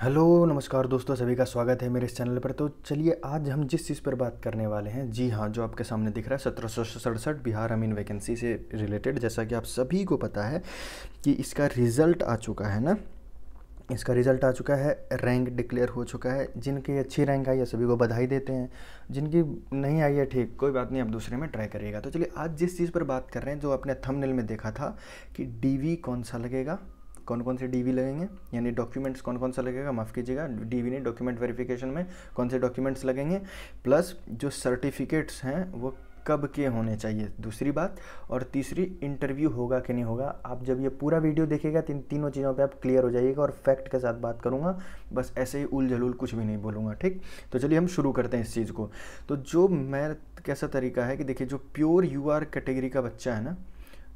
Hello नमस्कार दोस्तों, सभी का स्वागत है मेरे इस चैनल पर। तो चलिए आज हम जिस चीज़ पर बात करने वाले हैं, जी हाँ, जो आपके सामने दिख रहा है 1767 बिहार अमीन वैकेंसी से रिलेटेड। जैसा कि आप सभी को पता है कि इसका रिज़ल्ट आ चुका है ना, इसका रिज़ल्ट आ चुका है, रैंक डिक्लेयर हो चुका है। जिनकी अच्छी रैंक आई है सभी को बधाई देते हैं, जिनकी नहीं आई है ठीक, कोई बात नहीं, आप दूसरे में ट्राई करिएगा। तो चलिए आज जिस चीज़ पर बात कर रहे हैं, जो आपने थंबनेल में देखा था कि डीवी कौन सा लगेगा, कौन कौन से डीवी लगेंगे, यानी डॉक्यूमेंट्स कौन कौन सा लगेगा, माफ़ कीजिएगा, डीवी नहीं, डॉक्यूमेंट वेरिफिकेशन में कौन से डॉक्यूमेंट्स लगेंगे, प्लस जो सर्टिफिकेट्स हैं वो कब के होने चाहिए, दूसरी बात, और तीसरी इंटरव्यू होगा कि नहीं होगा। आप जब ये पूरा वीडियो देखिएगा तीनों चीज़ों पे आप क्लियर हो जाइएगा, और फैक्ट के साथ बात करूँगा, बस ऐसे ही उल जलूल कुछ भी नहीं बोलूँगा, ठीक। तो चलिए हम शुरू करते हैं इस चीज़ को। तो जो मैं कैसा तरीका है कि देखिए, जो प्योर यूआर कैटेगरी का बच्चा है ना,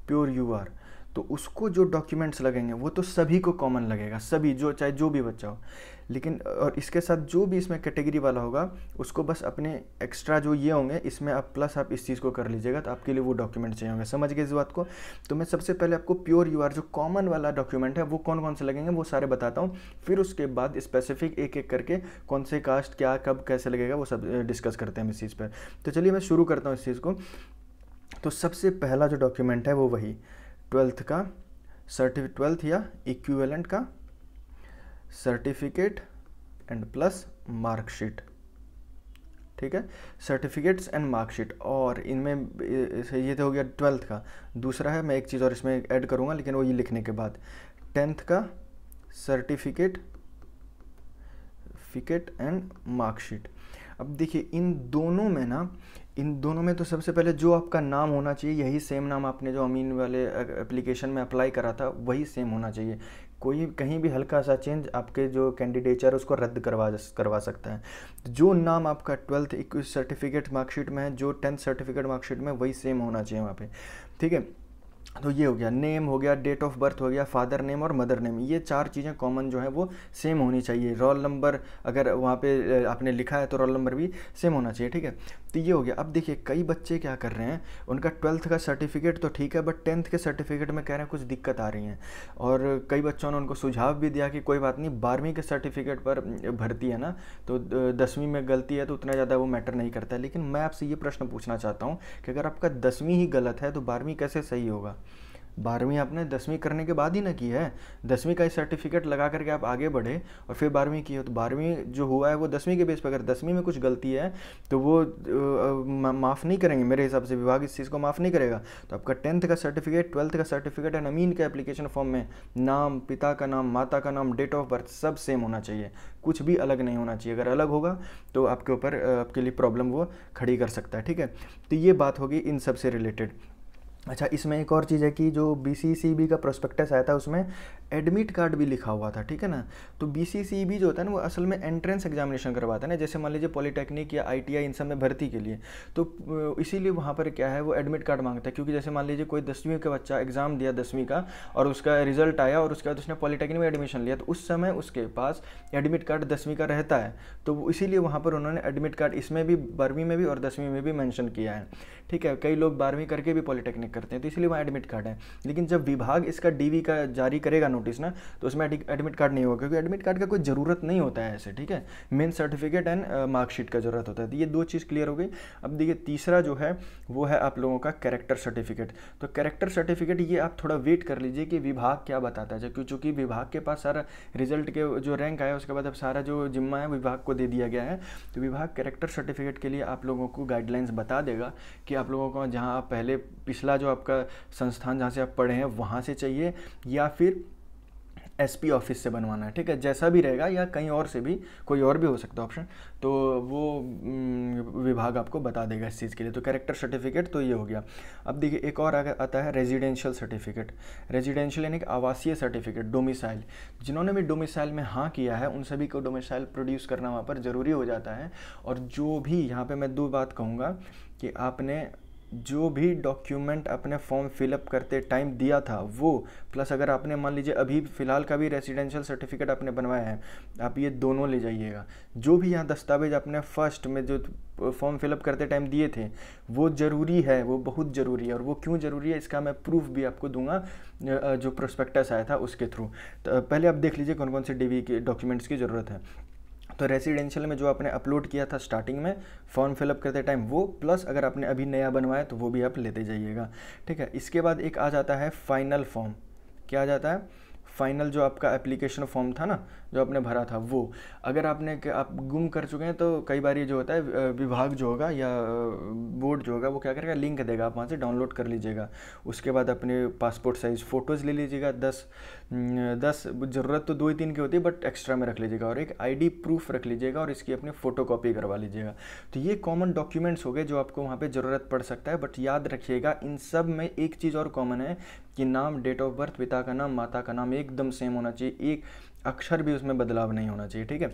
प्योर यूआर, तो उसको जो डॉक्यूमेंट्स लगेंगे वो तो सभी को कॉमन लगेगा, सभी, जो चाहे जो भी बच्चा हो। लेकिन और इसके साथ जो भी इसमें कैटेगरी वाला होगा उसको बस अपने एक्स्ट्रा जो ये होंगे इसमें आप प्लस आप इस चीज़ को कर लीजिएगा, तो आपके लिए वो डॉक्यूमेंट चाहिए होंगे। समझ गए इस बात को। तो मैं सबसे पहले आपको प्योर यूआर जो कॉमन वाला डॉक्यूमेंट है वो कौन कौन से लगेंगे वो सारे बताता हूँ, फिर उसके बाद स्पेसिफिक एक एक करके कौन से कास्ट क्या कब कैसे लगेगा वो सब डिस्कस करते हैं इस चीज़ पर। तो चलिए मैं शुरू करता हूँ इस चीज़ को। तो सबसे पहला जो डॉक्यूमेंट है वो वही ट्वेल्थ का ट्वेल्थ या इक्विवेलेंट का सर्टिफिकेट एंड प्लस मार्कशीट, ठीक है, सर्टिफिकेट्स एंड मार्कशीट। और इनमें ये तो हो गया ट्वेल्थ का। दूसरा है, मैं एक चीज़ और इसमें ऐड करूँगा लेकिन वो ये लिखने के बाद, टेंथ का सर्टिफिकेट एंड मार्कशीट। अब देखिए इन दोनों में तो सबसे पहले जो आपका नाम होना चाहिए यही सेम नाम आपने जो अमीन वाले एप्लीकेशन में अप्लाई करा था वही सेम होना चाहिए। कोई कहीं भी हल्का सा चेंज आपके जो कैंडिडेचर है उसको रद्द करवा सकता है। तो जो नाम आपका ट्वेल्थ सर्टिफिकेट मार्कशीट में है, जो टेंथ सर्टिफिकेट मार्कशीट में, वही सेम होना चाहिए वहाँ पे, ठीक है। तो ये हो गया, नेम हो गया, डेट ऑफ बर्थ हो गया, फादर नेम और मदर नेम, ये चार चीज़ें कॉमन जो है वो सेम होनी चाहिए। रोल नंबर अगर वहाँ पे आपने लिखा है तो रोल नंबर भी सेम होना चाहिए, ठीक है। तो ये हो गया। अब देखिए कई बच्चे क्या कर रहे हैं, उनका ट्वेल्थ का सर्टिफिकेट तो ठीक है बट टेंथ के सर्टिफिकेट में कह रहे हैं कुछ दिक्कत आ रही है, और कई बच्चों ने उनको सुझाव भी दिया कि कोई बात नहीं, 12वीं के सर्टिफिकेट पर भर्ती है ना, तो 10वीं में गलती है तो उतना ज़्यादा वो मैटर नहीं करता है। लेकिन मैं आपसे ये प्रश्न पूछना चाहता हूँ कि अगर आपका 10वीं ही गलत है तो 12वीं कैसे सही होगा? 12वीं आपने 10वीं करने के बाद ही ना की है, 10वीं का ही सर्टिफिकेट लगा करके आप आगे बढ़े और फिर 12वीं की हो, तो 12वीं जो हुआ है वो 10वीं के बेस पर। अगर 10वीं में कुछ गलती है तो वो माफ़ नहीं करेंगे, मेरे हिसाब से विभाग इस चीज़ को माफ़ नहीं करेगा। तो आपका 10th का सर्टिफिकेट, 12th का सर्टिफिकेट एंड अमीन के एप्लीकेशन फॉर्म में नाम, पिता का नाम, माता का नाम, डेट ऑफ बर्थ सब सेम होना चाहिए, कुछ भी अलग नहीं होना चाहिए। अगर अलग होगा तो आपके ऊपर आपके लिए प्रॉब्लम वो खड़ी कर सकता है, ठीक है। तो ये बात होगी इन सब से रिलेटेड। अच्छा, इसमें एक और चीज़ है कि जो बीसीसीबी का प्रोस्पेक्टस आया था उसमें एडमिट कार्ड भी लिखा हुआ था, ठीक है ना। तो बीसीसीबी जो होता है ना वो असल में एंट्रेंस एग्जामिनेशन करवाता है ना, जैसे मान लीजिए पॉलिटेक्निक या आईटीआई इन सब में भर्ती के लिए, तो इसीलिए वहाँ पर क्या है वो एडमिट कार्ड मांगता है। क्योंकि जैसे मान लीजिए कोई 10वीं का बच्चा एग्ज़ाम दिया 10वीं का और उसका रिजल्ट आया और उसके बाद उसने पॉलिटेक्निक में एडमिशन लिया, तो उस समय उसके पास एडमिट कार्ड 10वीं का रहता है, तो इसीलिए वहाँ पर उन्होंने एडमिट कार्ड इसमें भी 12वीं में भी और 10वीं में भी मैंशन किया है, ठीक है। कई लोग 12वीं करके भी पॉलिटेक्निक करते हैं तो इसलिए वहाँ एडमिट कार्ड है। लेकिन जब विभाग इसका डीवी का जारी करेगा नोटिस ना, तो उसमें एडमिट कार्ड नहीं होगा, क्योंकि एडमिट कार्ड का कोई ज़रूरत नहीं होता है ऐसे, ठीक है। मेन सर्टिफिकेट एंड मार्कशीट का ज़रूरत होता है। तो ये दो चीज़ क्लियर हो गई। अब देखिए तीसरा जो है वो है आप लोगों का कैरेक्टर सर्टिफिकेट। तो कैरेक्टर सर्टिफिकेट ये आप थोड़ा वेट कर लीजिए कि विभाग क्या बताता है, क्योंकि विभाग के पास सारा रिजल्ट के जो रैंक आया उसके बाद अब सारा जो जिम्मा है विभाग को दे दिया गया है। तो विभाग कैरेक्टर सर्टिफिकेट के लिए आप लोगों को गाइडलाइंस बता देगा कि आप लोगों को जहाँ आप पहले पिछला जो आपका संस्थान जहाँ से आप पढ़े हैं वहाँ से चाहिए या फिर एसपी ऑफिस से बनवाना है, ठीक है। जैसा भी रहेगा या कहीं और से भी, कोई और भी हो सकता है ऑप्शन, तो वो विभाग आपको बता देगा इस चीज़ के लिए। तो कैरेक्टर सर्टिफिकेट तो ये हो गया। अब देखिए एक और आता है रेजिडेंशियल सर्टिफिकेट। रेजिडेंशियल यानी कि आवासीय सर्टिफिकेट, डोमिसाइल। जिन्होंने भी डोमिसाइल में हाँ किया है उन सभी को डोमिसाइल प्रोड्यूस करना वहाँ पर ज़रूरी हो जाता है। और जो भी यहाँ पर मैं दो बात कहूँगा कि आपने जो भी डॉक्यूमेंट अपने फॉर्म फिलअप करते टाइम दिया था वो, प्लस अगर आपने मान लीजिए अभी फ़िलहाल का भी रेसिडेंशियल सर्टिफिकेट आपने बनवाया है, आप ये दोनों ले जाइएगा। जो भी यहाँ दस्तावेज आपने फर्स्ट में जो फॉर्म फिलअप करते टाइम दिए थे वो ज़रूरी है, वो बहुत ज़रूरी है। और वो क्यों ज़रूरी है इसका मैं प्रूफ भी आपको दूंगा जो प्रोस्पेक्टस आया था उसके थ्रू। तो पहले आप देख लीजिए कौन कौन से डीवी के डॉक्यूमेंट्स की ज़रूरत है। तो रेसिडेंशियल में जो आपने अपलोड किया था स्टार्टिंग में फॉर्म फिलअप करते टाइम वो, प्लस अगर आपने अभी नया बनवाया तो वो भी आप लेते जाइएगा, ठीक है। इसके बाद एक आ जाता है फाइनल फॉर्म। क्या आ जाता है? फाइनल जो आपका एप्लीकेशन फॉर्म था ना, जो आपने भरा था वो, अगर आप गुम कर चुके हैं तो कई बार ये जो होता है विभाग जो होगा या बोर्ड जो होगा वो क्या करेगा, लिंक देगा, आप वहाँ से डाउनलोड कर लीजिएगा। उसके बाद अपने पासपोर्ट साइज़ फ़ोटोज़ ले लीजिएगा, 10 ज़रूरत तो 2 ही 3 की होती है बट एक्स्ट्रा में रख लीजिएगा, और एक आईडी प्रूफ रख लीजिएगा और इसकी अपनी फ़ोटोकॉपी करवा लीजिएगा। तो ये कॉमन डॉक्यूमेंट्स हो गए जो आपको वहाँ पे ज़रूरत पड़ सकता है। बट याद रखिएगा इन सब में एक चीज़ और कॉमन है कि नाम, डेट ऑफ बर्थ, पिता का नाम, माता का नाम एकदम सेम होना चाहिए, एक अक्षर भी उसमें बदलाव नहीं होना चाहिए, ठीक है।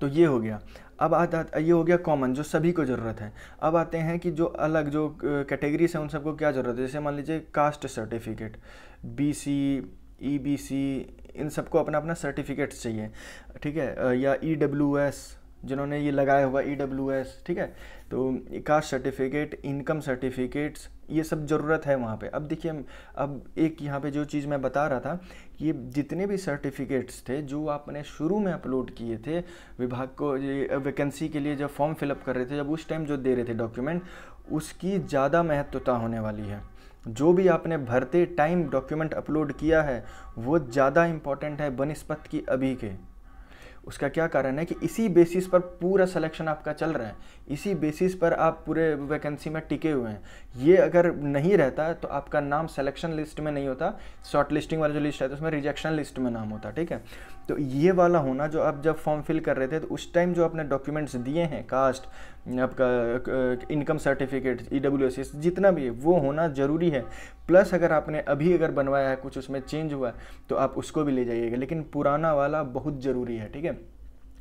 तो ये हो गया। अब ये हो गया कॉमन जो सभी को ज़रूरत है। अब आते हैं कि जो अलग जो कैटेगरीज हैं उन सबको क्या ज़रूरत है। जैसे मान लीजिए कास्ट सर्टिफिकेट, BC, EBC, इन सबको अपना अपना सर्टिफिकेट्स चाहिए, ठीक है। या EWS जिन्होंने ये लगाया होगा EWS, ठीक है। तो कास्ट सर्टिफिकेट, इनकम सर्टिफिकेट्स, ये सब ज़रूरत है वहाँ पे। अब देखिए, अब एक यहाँ पे जो चीज़ मैं बता रहा था कि ये जितने भी सर्टिफिकेट्स थे जो आपने शुरू में अपलोड किए थे विभाग को, ये वैकेंसी के लिए जब फॉर्म फिलअप कर रहे थे, जब उस टाइम जो दे रहे थे डॉक्यूमेंट, उसकी ज़्यादा महत्वता होने वाली है। जो भी आपने भरते टाइम डॉक्यूमेंट अपलोड किया है वो ज़्यादा इम्पॉर्टेंट है बनिस्पत की अभी के। उसका क्या कारण है कि इसी बेसिस पर पूरा सिलेक्शन आपका चल रहा है, इसी बेसिस पर आप पूरे वैकेंसी में टिके हुए हैं। ये अगर नहीं रहता तो आपका नाम सिलेक्शन लिस्ट में नहीं होता, शॉर्ट लिस्टिंग वाला जो लिस्ट है तो उसमें रिजेक्शन लिस्ट में नाम होता, ठीक है। तो ये वाला होना, जो आप जब फॉर्म फिल कर रहे थे तो उस टाइम जो आपने डॉक्यूमेंट्स दिए हैं, कास्ट, आपका इनकम सर्टिफिकेट, EWS, जितना भी है वो होना ज़रूरी है। प्लस अगर आपने अभी बनवाया है, कुछ उसमें चेंज हुआ है तो आप उसको भी ले जाइएगा, लेकिन पुराना वाला बहुत ज़रूरी है, ठीक है।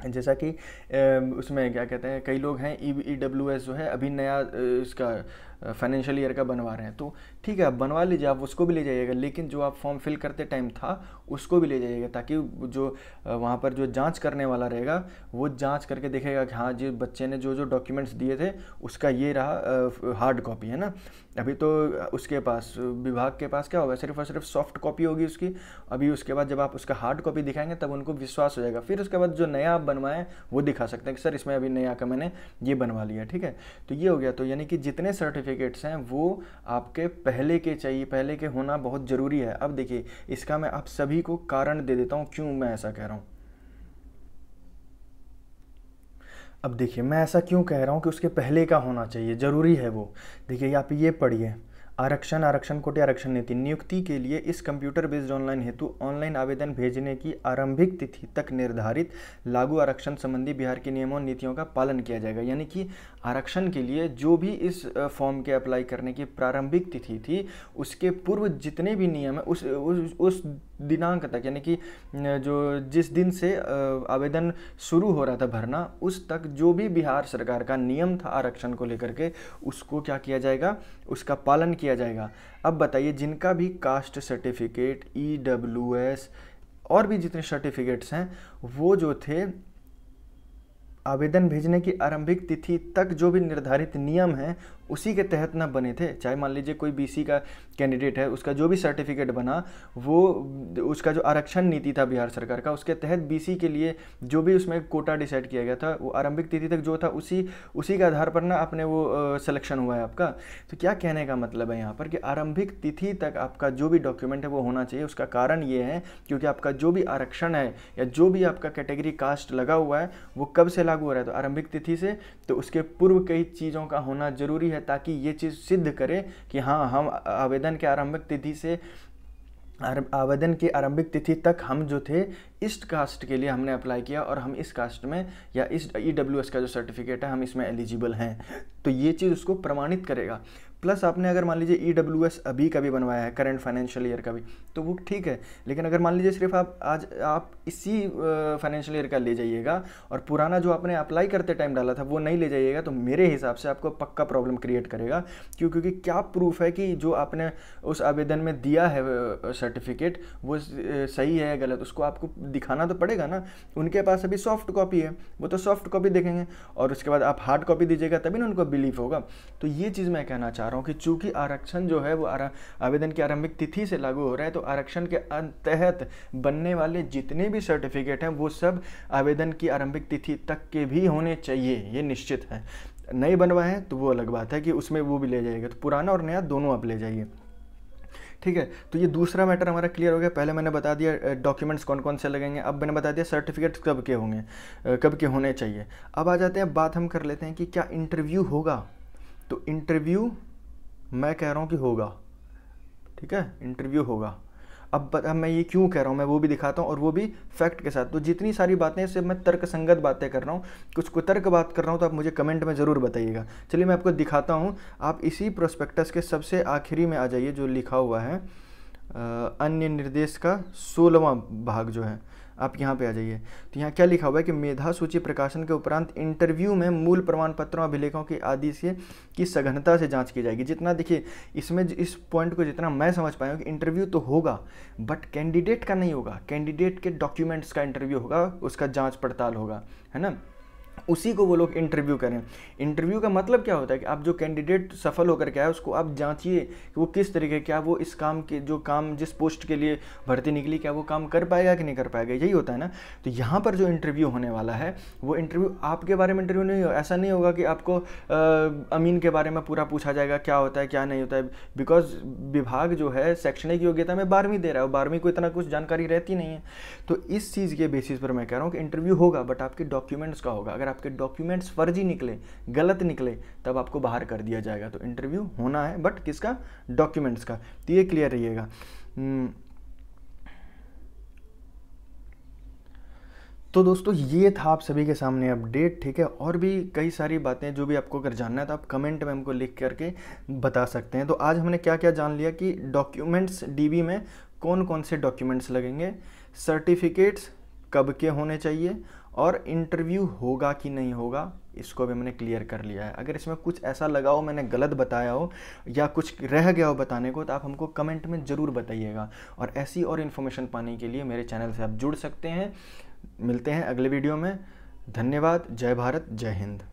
जैसा कि उसमें क्या कहते हैं, कई लोग हैं EWS जो है अभी नया इसका फाइनेंशियल ईयर का बनवा रहे हैं, तो ठीक है आप बनवा लीजिए, आप उसको भी ले जाइएगा, लेकिन जो आप फॉर्म फिल करते टाइम था उसको भी ले जाइएगा, ताकि जो वहाँ पर जो जांच करने वाला रहेगा वो जांच करके देखेगा कि हाँ जी बच्चे ने जो जो डॉक्यूमेंट्स दिए थे उसका ये रहा हार्ड कॉपी, है ना। अभी तो उसके पास, विभाग के पास क्या होगा, सिर्फ और सिर्फ सॉफ्ट कॉपी होगी उसकी। अभी उसके बाद जब आप उसका हार्ड कॉपी दिखाएंगे तब उनको विश्वास हो जाएगा, फिर उसके बाद जो नया आप बनवाएं वो दिखा सकते हैं कि सर इसमें अभी नया का मैंने ये बनवा लिया, ठीक है। तो ये हो गया। तो यानी कि जितने सर्टिफिकेट्स हैं वो आपके पहले के चाहिए, पहले के होना बहुत ज़रूरी है। अब देखिए इसका मैं आप सभी को कारण दे देता हूँ क्यों मैं ऐसा कह रहा हूँ। अब देखिए मैं ऐसा क्यों कह रहा हूँ कि उसके पहले का होना चाहिए, ज़रूरी है वो। देखिए आप ये पढ़िए, आरक्षण कोटे आरक्षण नीति, नियुक्ति के लिए इस कंप्यूटर बेस्ड ऑनलाइन हेतु ऑनलाइन आवेदन भेजने की आरंभिक तिथि तक निर्धारित लागू आरक्षण संबंधी बिहार के नियमों और नीतियों का पालन किया जाएगा। यानी कि आरक्षण के लिए जो भी इस फॉर्म के अप्लाई करने की प्रारंभिक तिथि थी उसके पूर्व जितने भी नियम है उस दिनांक तक, यानी कि जो जिस दिन से आवेदन शुरू हो रहा था भरना उस तक जो भी बिहार सरकार का नियम था आरक्षण को लेकर के उसको क्या किया जाएगा, उसका पालन किया जाएगा। अब बताइए जिनका भी कास्ट सर्टिफिकेट, EWS और भी जितने सर्टिफिकेट्स हैं वो जो थे आवेदन भेजने की आरंभिक तिथि तक जो भी निर्धारित नियम हैं उसी के तहत ना बने थे। चाहे मान लीजिए कोई BC का कैंडिडेट है, उसका जो भी सर्टिफिकेट बना वो उसका जो आरक्षण नीति था बिहार सरकार का उसके तहत BC के लिए जो भी उसमें कोटा डिसाइड किया गया था वो आरंभिक तिथि तक जो था उसी के आधार पर ना अपने वो सिलेक्शन हुआ है आपका। तो क्या कहने का मतलब है यहाँ पर कि आरंभिक तिथि तक आपका जो भी डॉक्यूमेंट है वो होना चाहिए। उसका कारण ये है क्योंकि आपका जो भी आरक्षण है या जो भी आपका कैटेगरी कास्ट लगा हुआ है वो कब से लागू हो रहा है, तो आरंभिक तिथि से। तो उसके पूर्व कई चीज़ों का होना जरूरी है ताकि ये चीज़ सिद्ध करे कि हाँ हम आवेदन के आरंभिक तिथि तक हम जो थे इस कास्ट के लिए हमने अप्लाई किया और हम इस कास्ट में या इस EWS का जो सर्टिफिकेट है हम इसमें एलिजिबल हैं। तो ये चीज़ उसको प्रमाणित करेगा। प्लस आपने अगर मान लीजिए EWS अभी का भी बनवाया है, करंट फाइनेंशियल ईयर का भी, तो वो ठीक है। लेकिन अगर मान लीजिए सिर्फ आप इसी फाइनेंशियल ईयर का ले जाइएगा और पुराना जो आपने अप्लाई करते टाइम डाला था वो नहीं ले जाइएगा, तो मेरे हिसाब से आपको पक्का प्रॉब्लम क्रिएट करेगा। क्योंकि क्या प्रूफ है कि जो आपने उस आवेदन में दिया है सर्टिफिकेट वो सही है या गलत, उसको आपको दिखाना तो पड़ेगा ना। उनके पास अभी सॉफ्ट कॉपी है, वो तो सॉफ्ट कॉपी देखेंगे और उसके बाद आप हार्ड कॉपी दीजिएगा, तभी ना उनको बिलीव होगा। तो ये चीज़ मैं कहना चाह रहा हूँ कि चूंकि आरक्षण जो है वो आवेदन की आरंभिक तिथि से लागू हो रहा है, तो आरक्षण के तहत बनने वाले जितने भी सर्टिफिकेट हैं वो सब आवेदन की आरंभिक तिथि तक के भी होने चाहिए, ये निश्चित है। नए बनवाए हैं तो वो अलग बात है कि उसमें वो भी ले जाइएगा, तो पुराना और नया दोनों आप ले जाइए, ठीक है। तो ये दूसरा मैटर हमारा क्लियर हो गया। पहले मैंने बता दिया डॉक्यूमेंट्स कौन कौन से लगेंगे, अब मैंने बता दिया सर्टिफिकेट्स कब के होंगे, कब के होने चाहिए। अब आ जाते हैं, बात हम कर लेते हैं कि क्या इंटरव्यू होगा। तो इंटरव्यू मैं कह रहा हूँ कि होगा, ठीक है, इंटरव्यू होगा। अब मैं ये क्यों कह रहा हूँ मैं वो भी दिखाता हूँ, और वो भी फैक्ट के साथ। तो जितनी सारी बातें सिर्फ मैं तर्क संगत बातें कर रहा हूँ, कुछ कुतर्क बात कर रहा हूँ, तो आप मुझे कमेंट में ज़रूर बताइएगा। चलिए मैं आपको दिखाता हूँ। आप इसी प्रोस्पेक्टस के सबसे आखिरी में आ जाइए, जो लिखा हुआ है अन्य निर्देश का 16वां भाग जो है, आप यहाँ पे आ जाइए। तो यहाँ क्या लिखा हुआ है कि मेधा सूची प्रकाशन के उपरांत इंटरव्यू में मूल प्रमाण पत्रों, अभिलेखों की आदि से की सघनता से जांच की जाएगी। जितना देखिए इसमें इस पॉइंट को जितना मैं समझ पाया हूँ कि इंटरव्यू तो होगा बट कैंडिडेट का नहीं होगा, कैंडिडेट के डॉक्यूमेंट्स का इंटरव्यू होगा, उसका जाँच पड़ताल होगा, है ना, उसी को वो लोग इंटरव्यू करें। इंटरव्यू का मतलब क्या होता है कि आप जो कैंडिडेट सफल होकर के आए उसको आप जांचिए कि वो किस तरीके, क्या वो इस काम के जो काम जिस पोस्ट के लिए भर्ती निकली क्या वो काम कर पाएगा कि नहीं कर पाएगा, यही होता है ना। तो यहाँ पर जो इंटरव्यू होने वाला है वो इंटरव्यू आपके बारे में इंटरव्यू नहीं होगा। ऐसा नहीं होगा कि आपको अमीन के बारे में पूरा पूछा जाएगा क्या होता है क्या नहीं होता है, बिकॉज विभाग जो है शैक्षणिक योग्यता में 12वीं दे रहा है और 12वीं को इतना कुछ जानकारी रहती नहीं है। तो इस चीज़ के बेसिस पर मैं कह रहा हूँ कि इंटरव्यू होगा बट आपके डॉक्यूमेंट्स का होगा। अगर आपके डॉक्यूमेंट्स फर्जी निकले, गलत निकले, तब आपको बाहर कर दिया जाएगा। तो इंटरव्यू होना है बट किसका, डॉक्यूमेंट्स का। तो ये क्लियर रहिएगा। तो दोस्तों ये था आप सभी के सामने अपडेट, ठीक है। और भी कई सारी बातें जो भी आपको अगर जानना है तो आप कमेंट में हमको लिख करके बता सकते हैं। तो आज हमने क्या क्या जान लिया कि डॉक्यूमेंट्स डीबी में कौन कौन से डॉक्यूमेंट्स लगेंगे, सर्टिफिकेट्स कब के होने चाहिए, और इंटरव्यू होगा कि नहीं होगा, इसको भी मैंने क्लियर कर लिया है। अगर इसमें कुछ ऐसा लगा हो, मैंने गलत बताया हो या कुछ रह गया हो बताने को, तो आप हमको कमेंट में ज़रूर बताइएगा। और ऐसी और इन्फॉर्मेशन पाने के लिए मेरे चैनल से आप जुड़ सकते हैं। मिलते हैं अगले वीडियो में। धन्यवाद। जय भारत, जय हिंद।